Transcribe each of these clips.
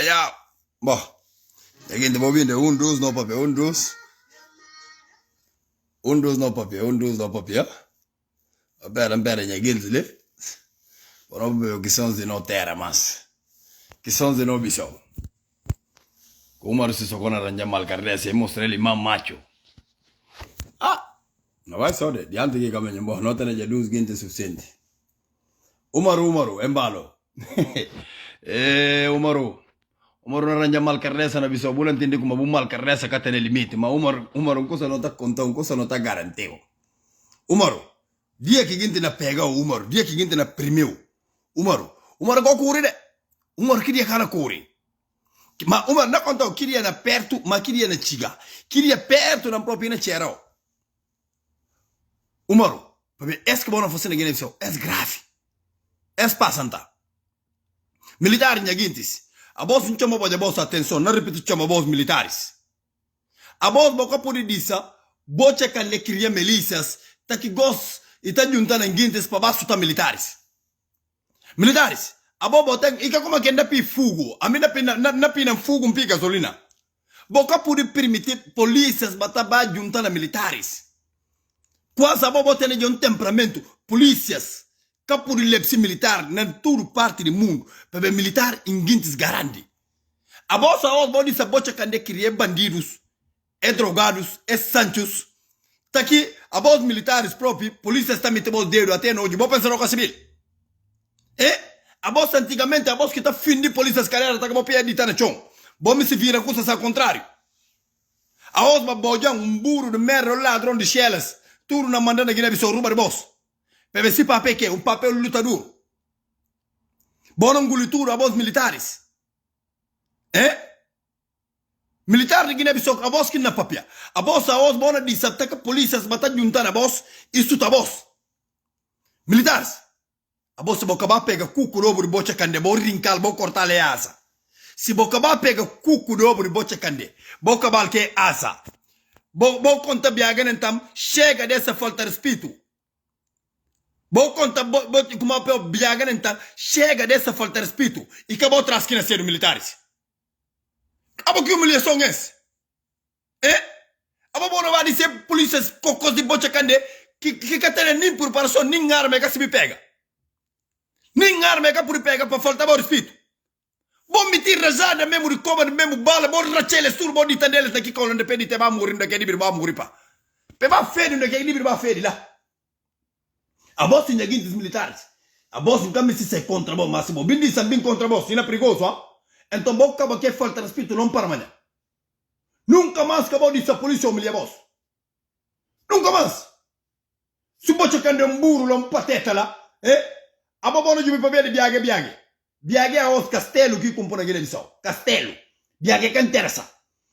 Ya, boh. Again, the movie, the undos, no papier, undos. Undos, no papier, undos, no papier. I'm better, you're guilty. But I'm che sono di no terra, mas. Che sono di no bisogno. Come se sono arrangiato mal carrese e mostrare il man macho. Ah! No vai so de, di anti che cambiano, boh, non te ne già due gente sufficienti. Umaru, embalo. Umaru. Umaru na ranja mal carresa na biso bulan tindi kuma bu mal carresa ka tene limite ma Umaru cosa non ta conta un cosa non ta garanteo. Umaru dia che ginti na pega Umaru dia che ginti na primeu. Umaru go curi de. Umaru che dia kana curi. Ma Umaru na conta che dia na perto ma che dia na ciga. Che dia perto na proprio na c'era. Umaru perché est-ce bona fosse na gene biso es grave. Es passanta. Militari nya gintis. A boss un chamo boja boss attention, non ripeto chamo boss militaris. A boss boko pudi disa, boche kan le kriya militias, taki gos ita junta na ngintes pa basu ta militaris. Militaris, a bobo teng ika kuma kenda pi fugo, ami na pi na fugo mpi gasolina. Boko pudi permite policias bataba junta na militaris. Quasi bobo tene un temperamento, policias. Capuri lepsi militar na tudo parte do mundo para militar ingintes garandi. A bolsa os bodi sa bocha kande crier bandidos, drogados, sanchos. Tá aqui a bolsa militares próprio, polícia está metendo o dedo até no hoje, vou pensar no civil. A bolsa antigamente a bolsa que tá fim de polícia carreira tá como pé de na chão. Bom me se vira coisa ao contrário. A osma bojang burro de merda ladrão de chelas, tudo na mandana Guiné Bissau rouba de boss. Pebe si papel que un papel lutador. Bono ngulitura a vos militares. Militar de Guiné Bissau a vos que na papia. A vos a vos bona di sataka polícias bata juntar a vos isso ta vos. Militares. A vos boca ba pega cuco dobro de bocha cande bo rinkal bo cortale asa. Si boca ba pega cuco dobro de bocha cande. Boca bal que asa. Bo conta biagan entam chega dessa falta de respeito. Bo conta como pe biagan então chega dessa falta de respeito e acabou trasquina ser militares. Abo que humilhação é essa? Abo não vai dizer polícias cocos de bocha cande que catena nem preparação nem arma que se me pega. Nem arma que por pega para falta de respeito. Bom me tira razada mesmo de coma mesmo bala bom rachele sur bom de tandeles daqui com onde pede te vai morrer daqui de vai morrer pa. Pe vai fede daqui de vai fede lá. A boss in agintes militares. A boss in cambio se contra bo massimo. Bindi sambin contra boss, ina perigoso, Então bocca ba che falta respeito non para manhã. Nunca mais acabou de ser polícia humilha boss. Nunca mais. Se bocha cande un burro un pateta lá, A bobono giubi pa vede biage. Biage a os castello che compone Guiné Bissau. Castello. Biage che interessa.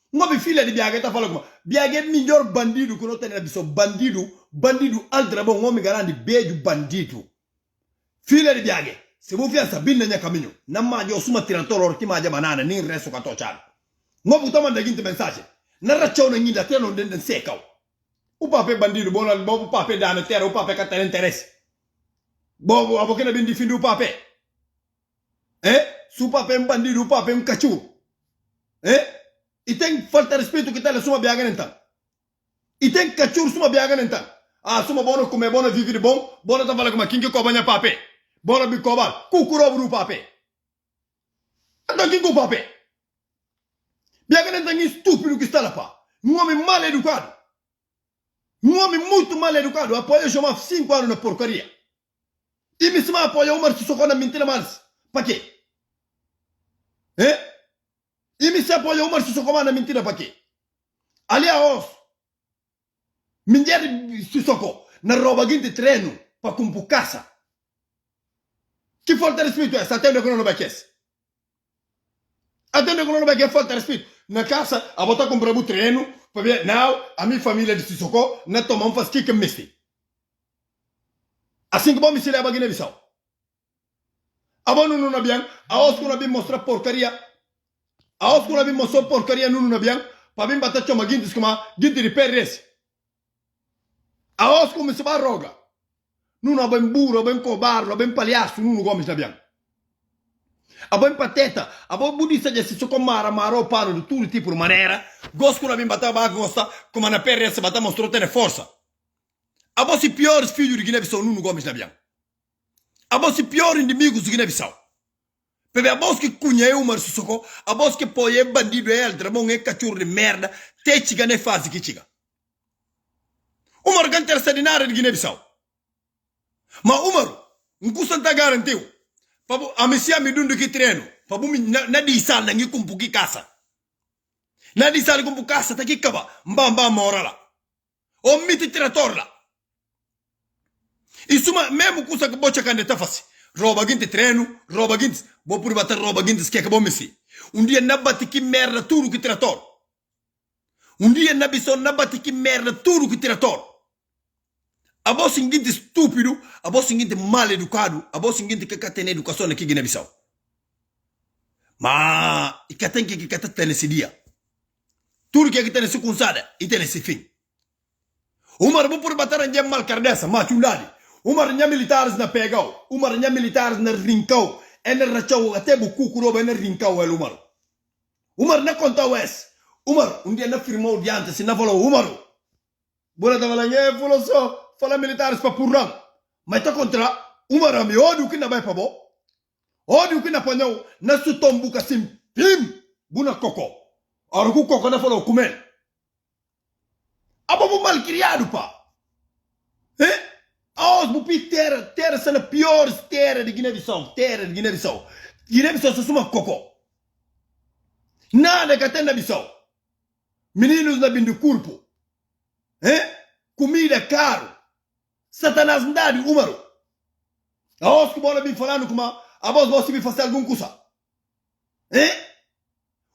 Ngobi fila di biage ta fala kuma. Biage miglior bandido che non tenere Bissau. Bandido altra bon ngomi garandi beju bandido. Fila di biage. Se vuoi fianza binna nya cammino. Non mangi suma tiratore orti mangia banana ni resto ka tocciare. Ngobu tamanda ginte messaggio. Non raccione ni da te non den secao. O pape bandido bona bobo pape dana terra o pape ka tene interesse. Bobo abo che ne bin difindi o pape. Su pape un bandido o pape un cacciu. E tem falta respeito che tale suma biaga nentan. E tem cacciu suma biaga nentan. Suma bono come bono vivere bon, bono ta fala come kinke ko banya pape. Bono bi ko bal, kukuro bru pape. Então kinko pape. Biaga nentan é stupido que está lá pa. Um homem mal educado. Um homem muito mal educado. Apoia chamar 5 anos na porcaria. E me chama apoia o Marcio Socorro na mentira mais. Pa quê? E me se apoia o Marcio Socorro na mentira pa quê? Ali a os. Mindiari Sissoko na roba de treino para comprar casa. Que falta de respeito é essa? Atende que não vai querer. Atende que não vai querer falta de respeito. Na casa, a botar comprar o treino para ver, não, a minha família de Sissoko não toma faz que me este. Assim que bom me se leva a Guiné-Bissau. A bom não abiam, a os que não abiam mostrar porcaria. A os que não abiam mostrar porcaria não abiam, para bem bater chama guintes como guinte de perres. A os come se va roga. Non ha ben burro, ben cobardo, ben palhaço, non come sta bien. Abo impateta, abo budista já se socou maro pano de tudo tipo de maneira. Gosto na bimba tava gosta, como na perna se bata mostrou ter força. Abo se piores filhos de Guiné-Bissau Nuno Gomes na bian. Abo se piores inimigos de Guiné-Bissau. Pepe abo que cunha uma se socou, abo que põe bandido é dramão é cachorro de merda, te chiga ne faz que chiga. Umar kan terceiro de Guiné-Bissau. Mas Umar, não custa garantiu. Pabu amisia mi dundu ki treino. Pabu mi na di sal nangi kumpu ki kasa. Na di sal kumpu kasa taki kaba. Mba morala. O miti tratorla. Isuma mesmo kusa que bocha kande tafasi. Roba ginti treino, roba ginti. Bo puri bater roba ginti skeka bo misi. Dia nabati ki merda tudo ki trator. Dia nabison nabati ki merda tudo ki trator. Abo singinti stupido, abo singinti mal educado, abo singinti que tem educação aqui Guiné-Bissau. Mas que tem que ter nesse dia. Tudo que tem nesse consada e tem nesse fim. Umar bu por bater em mal cardessa, machuladi. Umar nya militares na pegau, Umar nya militares na rincau, na rachau até bu kukuro na rincau el Umar. Umar na conta wes. Umar dia na firmou diante se na falou Umar. Bola tava lá e falou só fala militares para purrang. Mas tá contra Umar ami ódio que na vai para bo. Ódio que na panhou na sutombu kasim pim buna coco. Ora ku coco na falou comer. Abo mal criado pa. Aos bupi terra são as piores terra de Guiné-Bissau, terra de Guiné-Bissau. Guiné-Bissau só suma coco. Nada que tem na Bissau. Meninos na bindu corpo. Comida caro. Satanás ndadi Umaru. Aos que bola bem falando como a voz você me fazer algum coisa.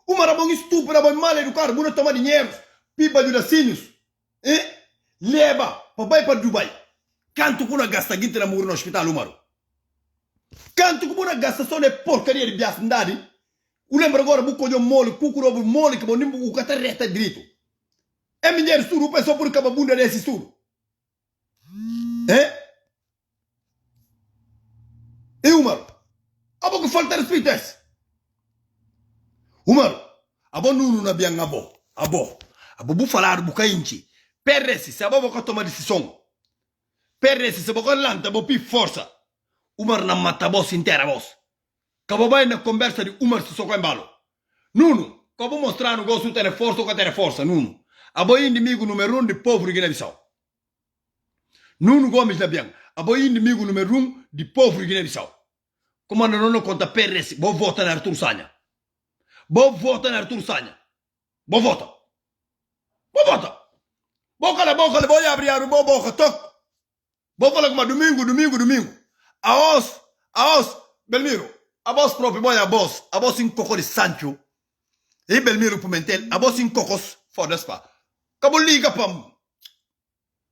Umaru é bom estúpido, é bom mal educado, não toma dinheiro, pipa de lacinhos. Leva para para Dubai. Canto kuna gasta ginte na muro no hospital Umaru. Canto kuna gasta só de porcaria de bias ndadi. O lembra agora buco de mole, cucuro mole que bonimbo o catarreta direito. É minha estudo, pessoal por causa bunda desse estudo. E Umar, abo que falta respeito esse. Umar, abo nunu na biang abo bu falar buka inchi. Perresi, se abo boka toma decisão. Perresi, se boka lanta, abo pi força. Umar na mata boss inteira boss. Cabo vai na conversa de Umar se soco embalo. Nuno, cabo mostrar no gosto ter força ou que ter força, Nuno. Abo inimigo número 1 de povo de Guiné-Bissau. Nuno Gomes na biang. Abo inimigo número 1 de povo de Guiné-Bissau. Como não conta Perresi, vou votar na Arthur Sagna. Vou votar na Arthur Sagna. Vou votar. Boca na boca, vou abrir a boca, toco. Vou falar como domingo. Aos, Belmiro. A voz própria, boia a voz em coco de Sancho. E Belmiro Pimentel, a voz em cocos, foda-se pá. Cabo liga, pam.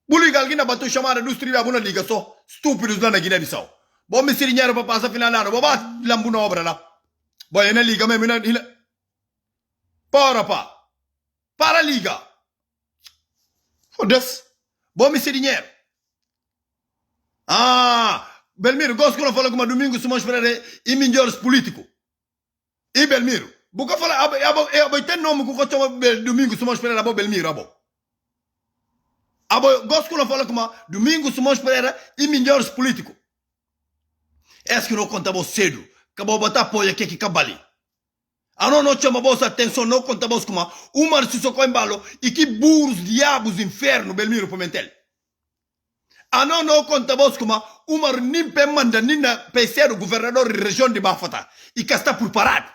Buliga alguém na batu chamada do estrela, buna liga só. Estúpidos lá na Guiné-Bissau. Bom me ser dinheiro para passar final ano, vou bater lambu na obra lá. Boia na liga mesmo, para pá. Para liga. Foda-se. Bom me ser dinheiro. Belmiro, gosto que não fala como domingo se mostra e melhores político. E Belmiro, buca fala, tem nome que eu chamo domingo se mostra abo Belmiro, abo. Gosto que não fala como domingo se mostra e melhores político. Esse que não conta cedo, que vou botar apoio aqui que cabali. Não chama vossa atenção, não conta vos como Umar se socou em balo e que burros, diabos, inferno, Belmiro Pimentel. Não conta vos como Umar nimpe manda nina pecer o governador da região de Bafata e que está preparado.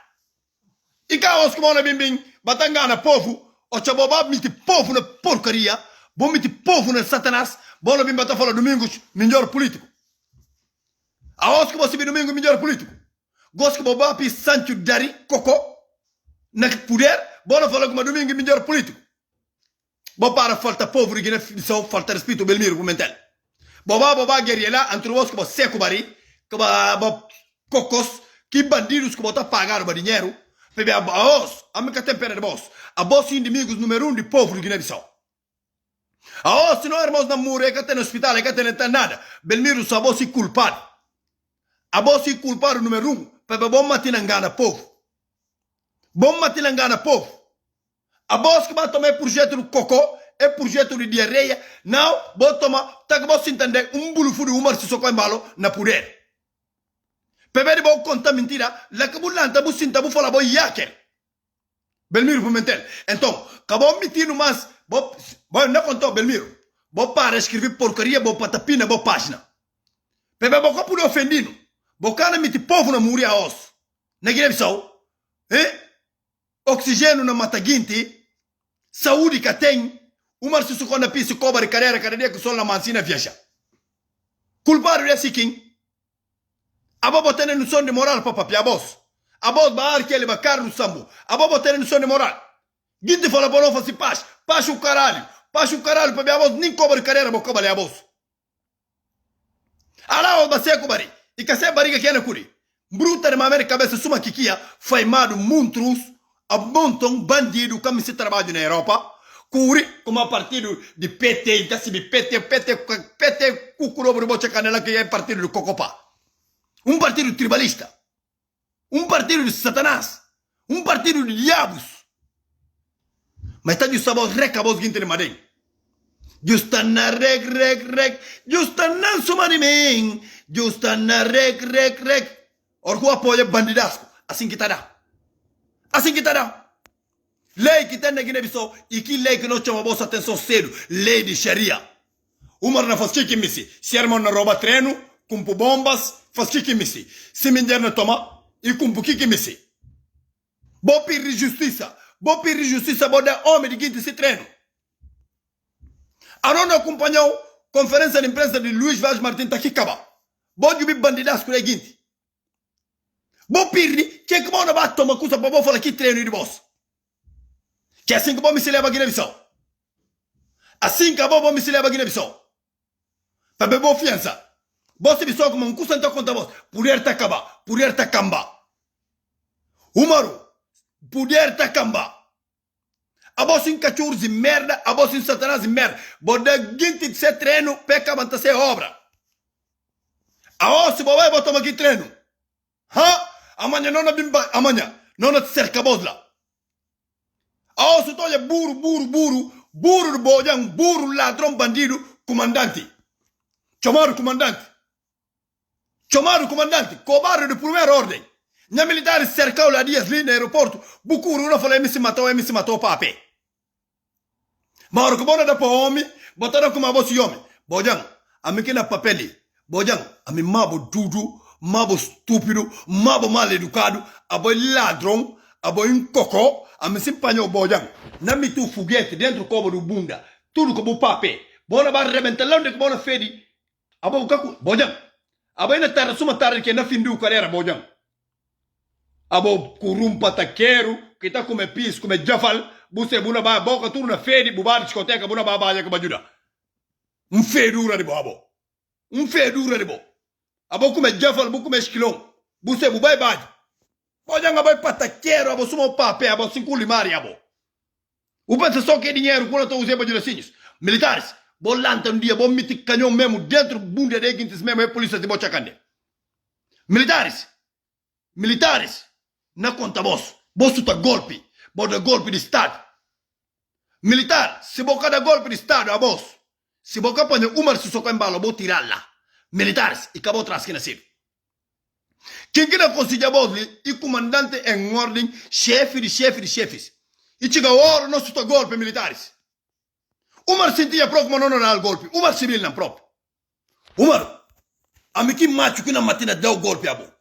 E cá os como na bimbing, batangana povo, o chaboba miti povo na porcaria, bom miti povo na Satanás, bom na bimba tá fala domingos, melhor político. Os como se domingo melhor político. Gosto que boba pi Sancho Dari Coco na poder, bom na fala como domingo melhor político. Bom para falta povo de Guiné-Bissau, falta respeito Belmiro Pimentel. Boba guerrilha entre os que seco bari, que cocos, que bandidos que botar pagar o dinheiro, bebe a amiga tempera de boss, a boss inimigos número 1 de povo de Guiné-Bissau. Se não irmãos na mure, que tem no hospital, que tem nada, Belmiro só boss culpado. Abosi culpado numero 1. Pepe bom matina ngana povo. Bom matina ngana povo. Abos que vai tomar projeto do cocô, é projeto de diarreia. Não, vou tomar, tá que você entender, bulu furi umar se socou embalo na poder. Pepe de bom conta mentira, lá que bulanta, bucinta, bufala, boi yaker. Belmiro Pimentel. Então, acabou mentindo, mas, bom, não contou, Belmiro. Vou para escrever porcaria, vou patapina, vou página. Pepe bom capo de ofendido. Vou cara meti povo na muria osso. Na Guiné-Bissau, oxigênio na mataguinte, saúde que tem, uma se socou na pista, cobra, carreira, cardíaca, sol na mancina, viaja. Culpado é assim, a bobo tem noção de moral para papi, a boss. A boss baar que ele vai carro no sambo. A bobo tem noção de moral. Guinte fala para não fazer paz. Paz o caralho, papi, a boss, nem cobra, carreira, vou cobrar a boss. Alá, o basé cobari. E que se bariga que é na curi. Bruta de mamãe cabeça suma kikia, faimado montrus, a montão bandido como se trabalha na Europa. Curi, como a partido de PT, que se PT, cucurobro bocha canela que é partido do Cocopá. Partido tribalista. Partido de Satanás. Partido de diabos. Mas está de sabor recabos guinte de madem. Justana reg. Justana sumarimem. Justana reg. Orgo apoia bandidasco. Assim que tá dá. Lei que tem na Guiné-Bissau e que lei que não chama a vossa atenção cedo. Lei de Sharia. Umar na faz que missi. Se arma na rouba treino, cumpo bombas, faz que missi. Se minder na toma e cumpo que missi. Bo pedir justiça, bo dar homem de guinte se treino. A não acompanhou conferência de imprensa de Luiz Vaz Martins tá aqui acaba. Bo de bandidasco de guinte. Bo pedir que como não vai tomar coisa para bo falar que treino de boss. Que assim que bom me se leva a Guiné-Bissau. Assim que bom me se leva a Guiné-Bissau. Para beber fiança. Bom se bissau como custa então conta vos. Poder ta camba. Umaru. Poder ta camba. A vos em cachorros de merda. A vos em satanás de merda. Bode guinte de ser treino. Peca manta ser obra. A vos se vai botar aqui treino. Amanhã não na bimba. Amanhã. Não na cerca vos lá. A se tolha burro de bojang, burro ladrão bandido, comandante. Chamaram comandante, cobarde de primeira ordem. Na militares cercau lá dias ali no aeroporto, bucuru não falou, me se matou pape. Mas o que bom da para homem, botaram como a voz homem. Bojang, a mim que na papeli, bojang, a mim mabo dudu, mabo estúpido, mabo mal educado, a boi ladrão, a boi um cocô, a me simpanho bojang. Na me tu foguete dentro como do bunda. Tudo como pape. Bona ba rebenta londe que bona fedi. Abo kaku bojang. Abo ina tarde suma tarde que na fim do carreira bojang. Abo kurumpa taqueiro, que tá come pis, come jafal, buse buna ba boca tudo na fedi, bubar discoteca buna ba ba que bajuda. Fedura de bo. Fedura de bo. Abo come jafal, bu come esquilão. Buse bubai ba. Bojang abo pataqueiro, abo sumo pape, abo cinculimari abo. O pensa só que é dinheiro quando eu usei para direções. Militares, bom lanta um dia, bom miti canhão mesmo, dentro do bunda de guintes mesmo, é polícia de bochacande. Militares, na conta vos tá golpe, bom da golpe de Estado. Militar, se boca da golpe de Estado, a vos. Se boca põe uma se soca em bala, vou tirar lá. Militares, e acabou atrás que nasceu. Quem que não consiga vos, e comandante em ordem, chefe de chefes. E chega a hora não se golpe militares. Umar sentia próximo não dá golpe. Umar civil não próprio. Umar, a mim que macho que na matina deu golpe a bo.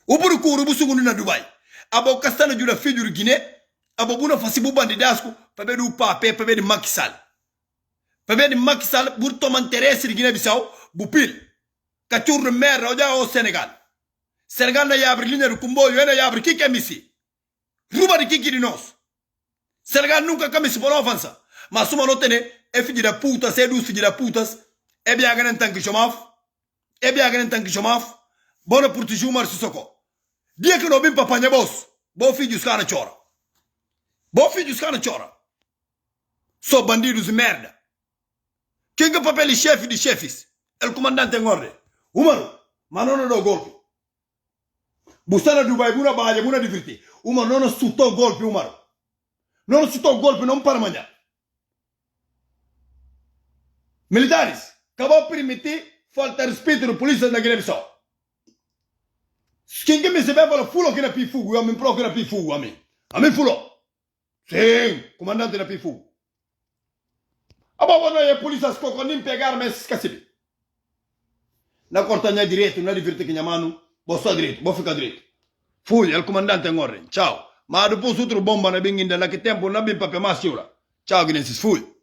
O procuro o segundo na Dubai. A bo castana de filho de Guiné. A bo buna fasi bu bandidasco para ver o papel para ver de Macky Sall por tomar interesse de Guiné-Bissau, bupil. Cachorro merda olha o Senegal. Senegal na abre linha do comboio, na abre que é missi. Ruba de que de nós. Senegal nunca caminha por avança. Mas uma não tem é filho da puta, é dos filhos da putas. É bem a tanque chamaf. Bona proteger o mar se soco. Dia que não vem para apanhar boss. Bom filho os caras chora. Só bandidos de merda. Quem que é papel de chefe de chefes? É o comandante em ordem. Umaru, Ma non do golpe. Bustana Dubai buna baje buna diverti. Uma non suto golpe umaro. Non suto golpe non para mangiare. Militares, acabou permitir falta respeito da polícia na Guiné-Bissau. Quem que me sabe fala fulo que na pifugo, a mim pro que na pifugo, a mim. A mim fulo. Sim, comandante na pifugo. Aba quando a polícia escoca nem pegar mas escasibi. Na cortanha direito, na diverti que chamando, vou só direito, vou ficar direito. Fui, o comandante ngorre. Ciao. Ma depois outro bomba na bem ainda naquele tempo na bem papel mais ciura. Ciao, Guinenses, fui.